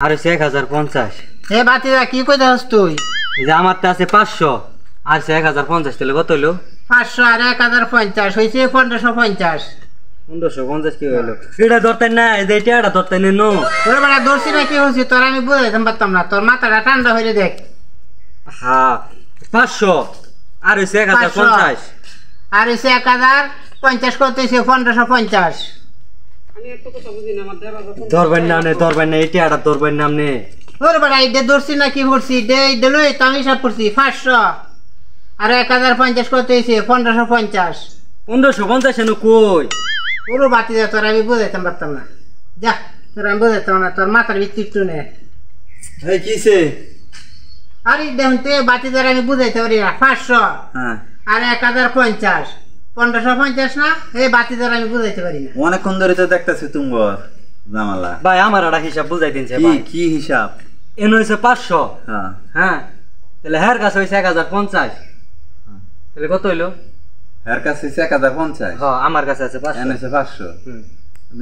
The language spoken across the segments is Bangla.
আর 1050 এ বাতিদা কি কই দাস তুই? এই যে আমারটা আছে 500 আর 1050 তাহলে কত হলো? 500 আর 1050 হইছে 1550। 1550 কি হলো? এটা ধরতেন না, এই যে এটা ধরতেন নো। তোর বড় দর্শি না কি হইছে তোর আমি বুঝাইতাম পারতাম না, তোর মাথাটা ঠান্ডা হইলে দেখ। হ্যাঁ 500 আর 1050 আর হইছে 1050 করতেছে 1550। ধরবেন না নে, ধরবেন না, এটা ধরবেন না নে। তোর বড় এইটা দর্শি না কি করছি দে লই তো আমি হিসাব করছি 500 আর 1050 করতেছে 1550। 1550 এনো কই? পুরো বাতিদা তোর আমি বুঝাইতাম পারতাম না, যা তোর আমি বুঝাইতাম না, তোর মাথার ভিতর একটু নে। এই কিছে? আরে দেখুন তুই বাতিদার আমি বুঝাইতে পারি না, 500 হ্যাঁ আর 1050 1550 না, এই বাতিদার আমি বুঝাইতে পারি না। অনেকক্ষণ ধরে তো দেখতেছি তুমগর জামালা। ভাই আমার একটা হিসাব বুঝাই দিনছে কি ভাই। কি হিসাব? এনো হইছে 500। হ্যাঁ হ্যাঁ তাহলে হের কাছে হইছে 1050, তাহলে কত হইলো? এর কাছে 1050, হ্যাঁ আমার কাছে আছে 500। এনেছে 500, হুম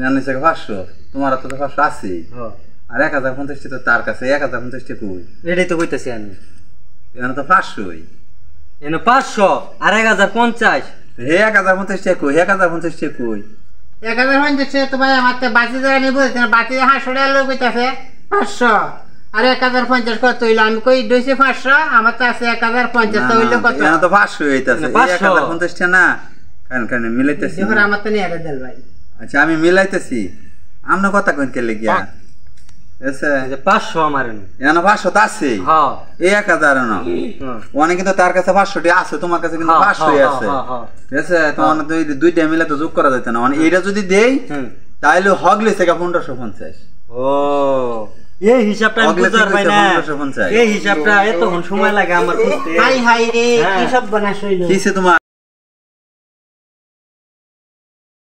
এনেছে 500, তোমার তো 500 আছে। হ্যাঁ আর 1050 তো তার কাছে 1050 কই? এটাই তো কইতাছি আমি। এখানে তো 500ই। এনো 500 আর 1050। হে 1050 কই? 1050 কই? 1050 তো ভাই আমার তো বাতিদার আমি বুঝাইতে না, বাতিদা 500 টাকা লোক কইতাছে 500 আর 1050 কত হইলো? আমি কই দইছে 500, আমার তো আছে 1050, তো হইলো কত? এখানে তো 500 হইতাছে, 1050 না কান মিলাইতেছি। এবার আমার তো নিয়ে দেল ভাই। আচ্ছা আমি মিলাইতেছি, আমনে কথা কইন কে লাগিয়া এসে এই যে 500 আমার এনো। এখানে 500 তো আছে। হ্যাঁ এই 1000 না অনেক, কিন্তু তার কাছে 500 টি আছে, তোমার কাছে কিন্তু 500ই আছে। ঠিক আছে, তোমার দুইটা মিলে তো যোগ করা যাইতে না, মানে এটা যদি দেই তাইলে হগলে থেকে 1550। ও এই হিসাবটা আমি বুঝার পাই না। 1550 এই হিসাবটা এতক্ষণ সময় লাগে আমার বুঝতে। হাই হাই রে, হ্যাঁ। কি সব বানাস হইলো? কিসে তোমার